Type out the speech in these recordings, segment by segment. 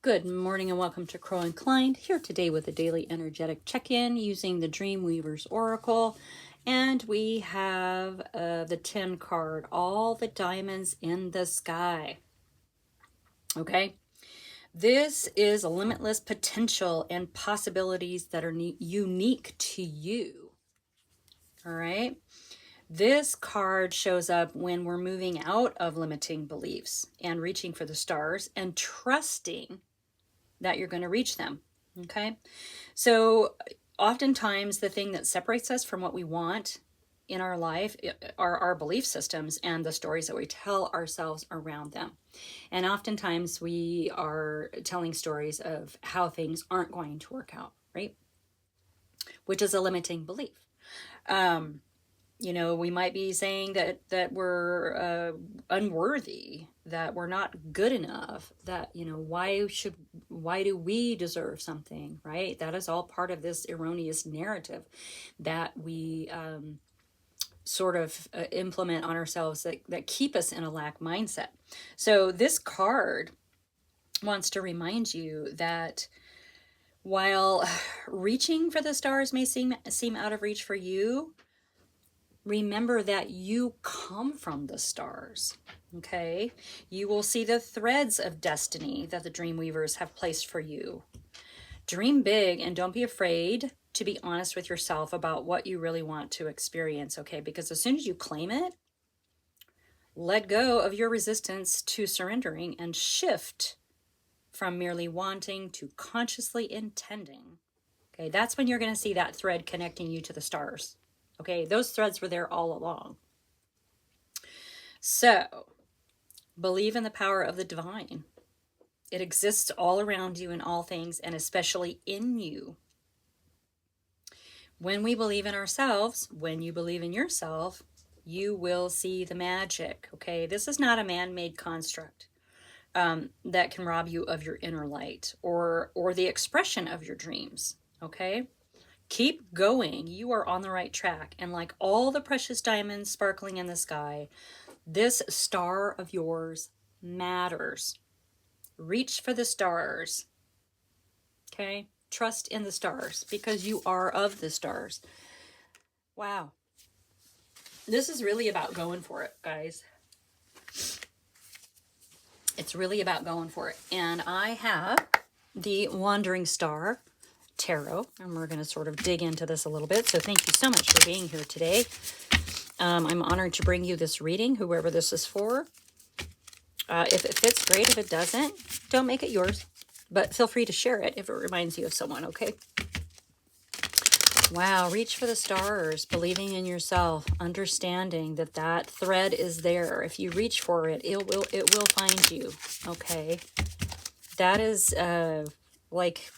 Good morning and welcome to Crow Inclined, here today with a daily energetic check-in using the Dreamweaver's Oracle. And we have the 10 card, All the Diamonds in the Sky. Okay, this is a limitless potential and possibilities that are unique to you. All right, this card shows up when we're moving out of limiting beliefs and reaching for the stars and trusting that you're going to reach them. Okay, so oftentimes the thing that separates us from what we want in our life are our belief systems and the stories that we tell ourselves around them. And oftentimes we are telling stories of how things aren't going to work out, right? Which is a limiting belief. We might be saying that we're unworthy, that we're not good enough, that, why do we deserve something, right? That is all part of this erroneous narrative that we implement on ourselves that keep us in a lack mindset. So this card wants to remind you that while reaching for the stars may seem out of reach for you, remember that you come from the stars, okay? You will see the threads of destiny that the Dreamweavers have placed for you. Dream big and don't be afraid to be honest with yourself about what you really want to experience, okay? Because as soon as you claim it, let go of your resistance to surrendering and shift from merely wanting to consciously intending, okay? That's when you're going to see that thread connecting you to the stars. Okay, those threads were there all along. So, believe in the power of the divine. It exists all around you in all things, and especially in you. When we believe in ourselves, when you believe in yourself, you will see the magic, okay? This is not a man-made construct that can rob you of your inner light or the expression of your dreams, okay? Keep going. You are on the right track. And like all the precious diamonds sparkling in the sky, this star of yours matters. Reach for the stars. Okay? Trust in the stars because you are of the stars. Wow. This is really about going for it, guys. It's really about going for it. And I have the Wandering Star Tarot, and we're going to sort of dig into this a little bit. So thank you so much for being here today. I'm honored to bring you this reading, whoever this is for. If it fits, great. If it doesn't, don't make it yours. But feel free to share it if it reminds you of someone, okay? Wow, reach for the stars, believing in yourself, understanding that thread is there. If you reach for it, it will find you, okay? That is like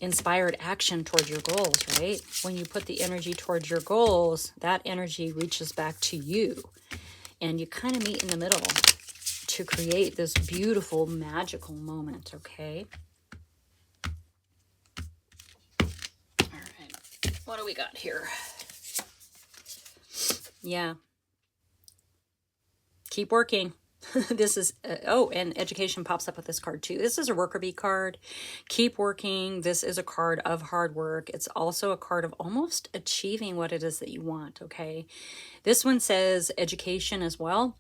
inspired action towards your goals, right? When you put the energy towards your goals, that energy reaches back to you. And you kind of meet in the middle to create this beautiful, magical moment, okay? All right. What do we got here? Yeah. Keep working. This is, and education pops up with this card too. This is a worker bee card. Keep working. This is a card of hard work. It's also a card of almost achieving what it is that you want, okay? This one says education as well.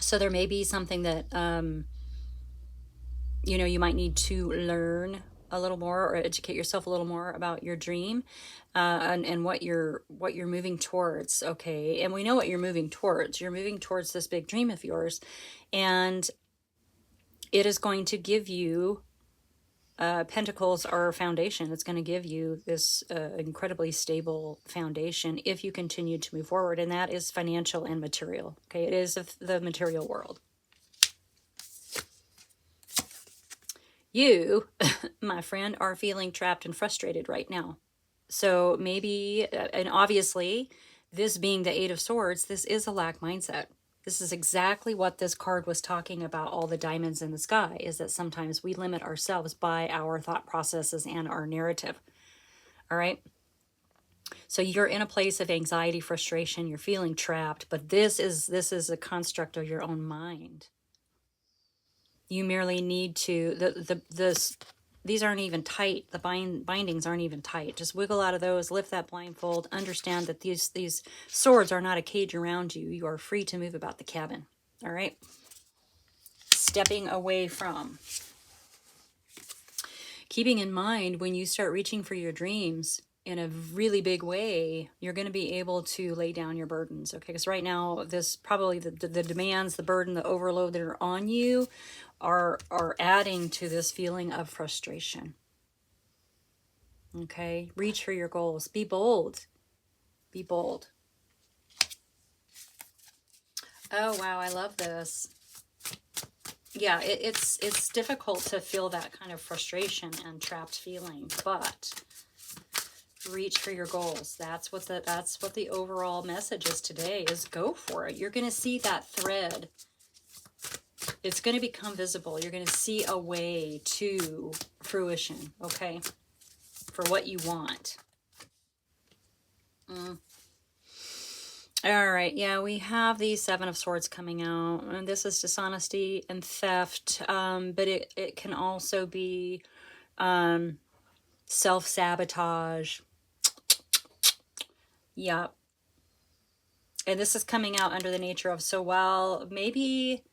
So there may be something that, you might need to learn a little more or educate yourself a little more about your dream and what you're moving towards, okay? And we know what you're moving towards. You're moving towards this big dream of yours, and it is going to give you Pentacles are a foundation. It's going to give you this incredibly stable foundation if you continue to move forward, and that is financial and material, okay? It is the material world. You, my friend, are feeling trapped and frustrated right now. So maybe, and obviously, this being the Eight of Swords, this is a lack mindset. This is exactly what this card was talking about, all the diamonds in the sky, is that sometimes we limit ourselves by our thought processes and our narrative. All right? So you're in a place of anxiety, frustration, you're feeling trapped, but this is a construct of your own mind. You merely need to, these aren't even tight. The bindings aren't even tight. Just wiggle out of those, lift that blindfold, understand that these swords are not a cage around you. You are free to move about the cabin. All right? Stepping away from. Keeping in mind, when you start reaching for your dreams in a really big way, you're going to be able to lay down your burdens, okay? Because right now, this probably the demands, the burden, the overload that are on you are adding to this feeling of frustration. Okay? Reach for your goals. Be bold. Be bold. Oh, wow, I love this. Yeah, it's difficult to feel that kind of frustration and trapped feeling, but reach for your goals. That's what the overall message is today, is go for it. You're going to see that thread. It's going to become visible. You're going to see a way to fruition, okay? For what you want. All right, yeah, we have the Seven of Swords coming out, and this is dishonesty and theft, but it can also be self-sabotage. Yeah. And this is coming out under the nature of, so well, maybe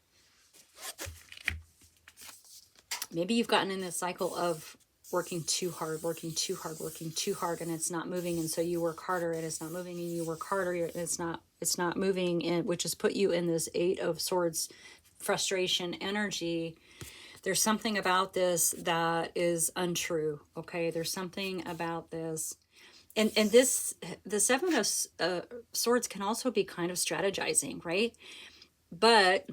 you've gotten in this cycle of working too hard, and it's not moving, and so you work harder and it's not moving, and you work harder and it's not moving, and which has put you in this Eight of Swords frustration energy. There's something about this that is untrue, okay? There's something about this. And this, the Seven of Swords can also be kind of strategizing, right? But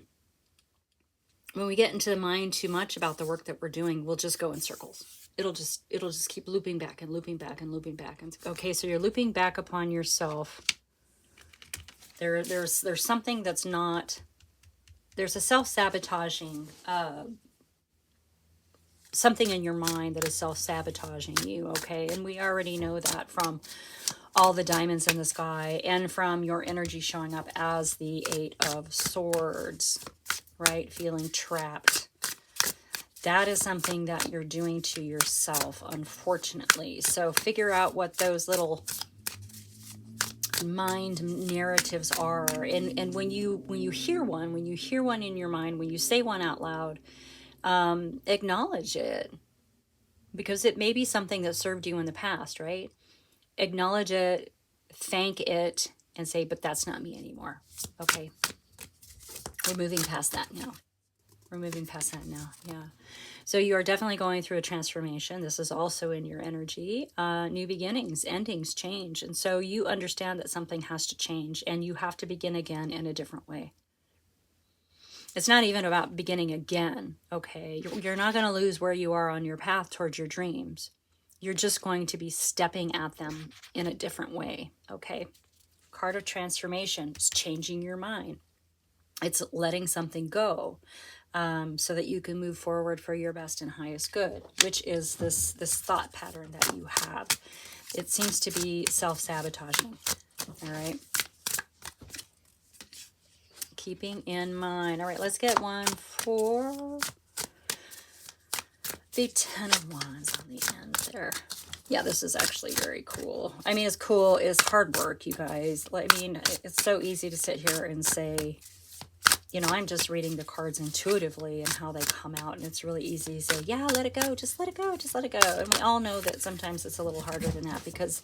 when we get into the mind too much about the work that we're doing, we'll just go in circles. It'll just keep looping back and looping back and looping back. And okay, so you're looping back upon yourself. There's something that's not, there's a self-sabotaging, something in your mind that is self-sabotaging you, okay? And we already know that from all the diamonds in the sky and from your energy showing up as the Eight of Swords, right? Feeling trapped. That is something that you're doing to yourself, unfortunately. So figure out what those little mind narratives are. And when you hear one, in your mind, when you say one out loud, acknowledge it, because it may be something that served you in the past, right? Acknowledge it, thank it, and say, but that's not me anymore. Okay. We're moving past that now. Yeah. So you are definitely going through a transformation. This is also in your energy. New beginnings, endings, change. And so you understand that something has to change and you have to begin again in a different way. It's not even about beginning again, okay? You're not going to lose where you are on your path towards your dreams. You're just going to be stepping at them in a different way, okay? Card of transformation is changing your mind. It's letting something go, so that you can move forward for your best and highest good, which is this thought pattern that you have. It seems to be self-sabotaging, all right? Keeping in mind. All right, let's get one for the Ten of Wands on the end there. Yeah, this is actually very cool. I mean, it's cool. It's hard work, you guys. I mean, it's so easy to sit here and say, you know, I'm just reading the cards intuitively and how they come out. And it's really easy to say, yeah, let it go. Just let it go. Just let it go. And we all know that sometimes it's a little harder than that, because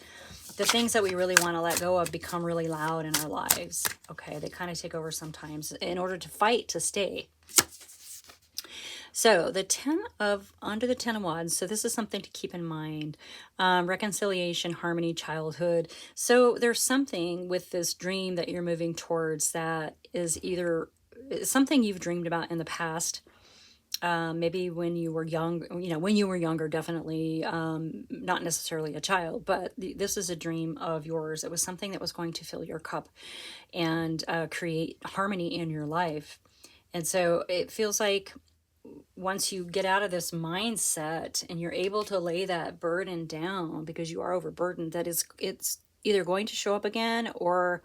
the things that we really want to let go of become really loud in our lives. Okay, they kind of take over sometimes in order to fight to stay. So under the Ten of Wands, so this is something to keep in mind. Reconciliation, harmony, childhood. So there's something with this dream that you're moving towards that is either something you've dreamed about in the past. Maybe when you were young, when you were younger, definitely, not necessarily a child, but this is a dream of yours. It was something that was going to fill your cup and create harmony in your life. And so it feels like once you get out of this mindset and you're able to lay that burden down, because you are overburdened, that it's either going to show up again or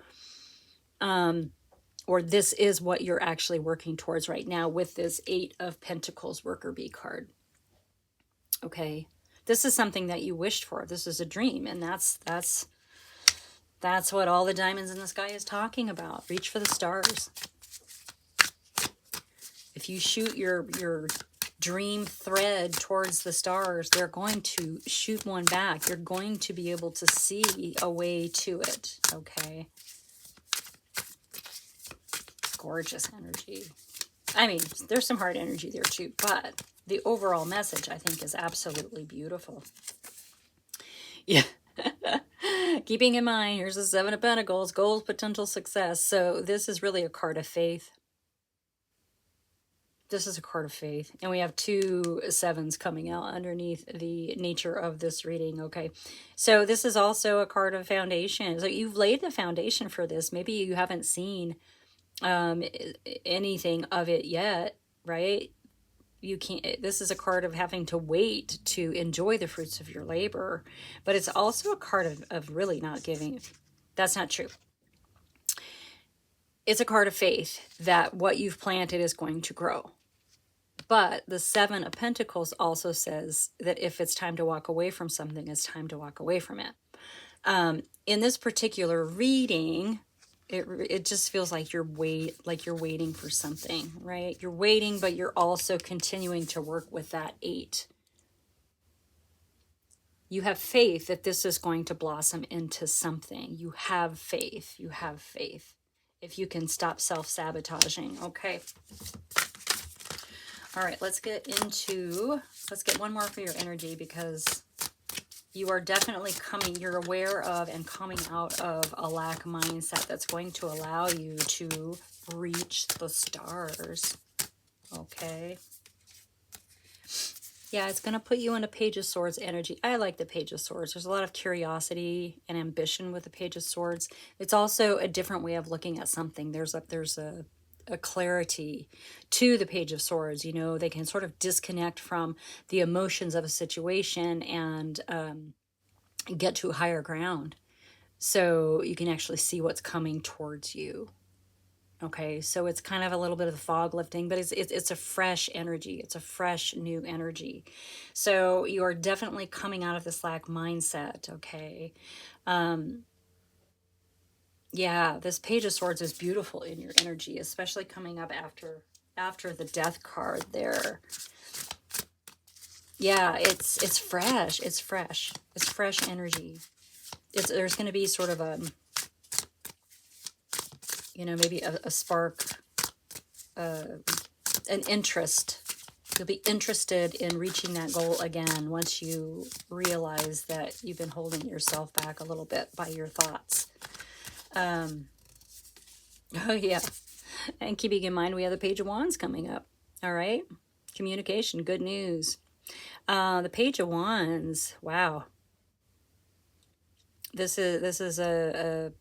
or this is what you're actually working towards right now with this Eight of Pentacles worker bee card. Okay. This is something that you wished for. This is a dream. And that's what all the diamonds in the sky is talking about. Reach for the stars. If you shoot your dream thread towards the stars, they're going to shoot one back. You're going to be able to see a way to it. Okay. Gorgeous energy. I mean, there's some hard energy there too, but the overall message, I think, is absolutely beautiful. Yeah. Keeping in mind, here's the Seven of Pentacles, goals, potential success. So this is really a card of faith. This is a card of faith. And we have 2 sevens coming out underneath the nature of this reading. Okay. So this is also a card of foundation. So you've laid the foundation for this. Maybe you haven't seen anything of it yet, right? You can't, this is a card of having to wait to enjoy the fruits of your labor, but it's also a card of really not giving. That's not true. It's a card of faith that what you've planted is going to grow. But the Seven of Pentacles also says that if it's time to walk away from something, it's time to walk away from it. In this particular reading, it just feels like you're waiting for something, right? You're waiting, but you're also continuing to work with that 8. You have faith that this is going to blossom into something. You have faith. You have faith. If you can stop self-sabotaging. Okay. All right, let's get one more for your energy, because you are definitely you're aware of and coming out of a lack mindset that's going to allow you to reach the stars. Okay. Yeah, it's going to put you in a Page of Swords energy. I like the Page of Swords. There's a lot of curiosity and ambition with the Page of Swords. It's also a different way of looking at something. There's a clarity to the Page of Swords. You know, they can sort of disconnect from the emotions of a situation and get to a higher ground, so you can actually see what's coming towards you. Okay, so it's kind of a little bit of the fog lifting, but it's a fresh energy. It's a fresh new energy. So you are definitely coming out of this lack mindset. Okay. Yeah, this Page of Swords is beautiful in your energy, especially coming up after the Death card there. Yeah, it's fresh. It's fresh. It's fresh energy. There's going to be sort of a, you know, maybe a spark, an interest. You'll be interested in reaching that goal again once you realize that you've been holding yourself back a little bit by your thoughts. Oh, yeah. And keeping in mind, we have the Page of Wands coming up. All right. Communication, good news. The Page of Wands. Wow. This is a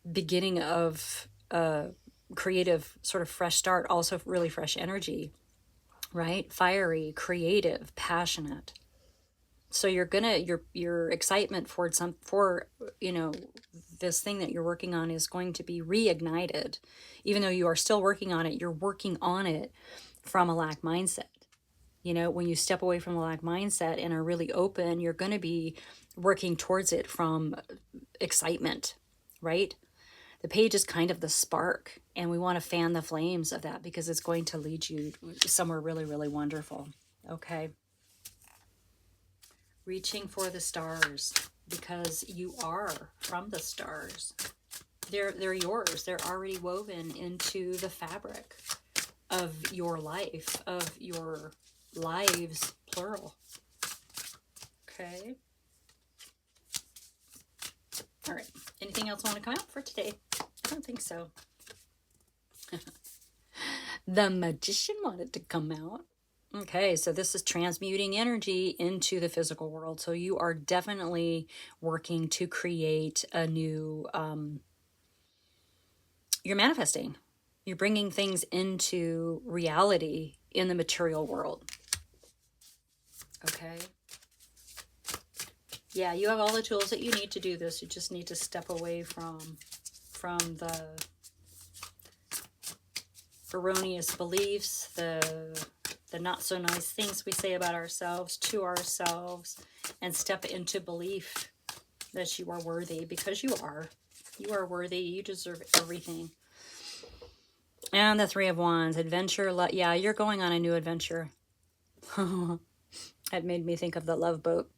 beginning of a creative sort of fresh start. Also really fresh energy, right? Fiery, creative, passionate. So you're gonna your excitement for you know, this thing that you're working on is going to be reignited. Even though you are still working on it, you're working on it from a lack mindset. You know, when you step away from the lack mindset and are really open, you're going to be working towards it from excitement, right? The page is kind of the spark, and we want to fan the flames of that because it's going to lead you somewhere really, really wonderful. Okay. Reaching for the stars, because you are from the stars. They're yours. They're already woven into the fabric of your life, of your lives, plural. Okay. All right. Anything else want to come out for today? I don't think so. The Magician wanted to come out. Okay, so this is transmuting energy into the physical world. So you are definitely working to create a new, you're manifesting. You're bringing things into reality in the material world. Okay. Yeah, you have all the tools that you need to do this. You just need to step away from the erroneous beliefs, the not so nice things we say about ourselves to ourselves, and step into belief that you are worthy, because you are. You are worthy. You deserve everything. And the Three of Wands, adventure. Yeah, you're going on a new adventure. It made me think of the Love Boat.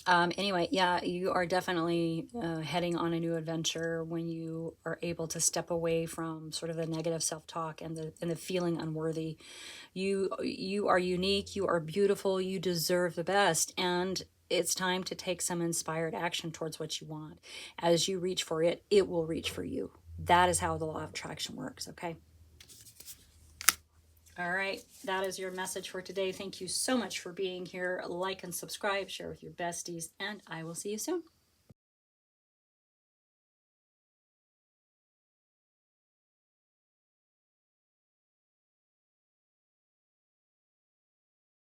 Anyway, yeah, you are definitely heading on a new adventure when you are able to step away from sort of the negative self-talk and the feeling unworthy. You are unique, you are beautiful, you deserve the best, and it's time to take some inspired action towards what you want. As you reach for it, it will reach for you. That is how the law of attraction works, okay? All right, that is your message for today. Thank you so much for being here. Like and subscribe, share with your besties, and I will see you soon.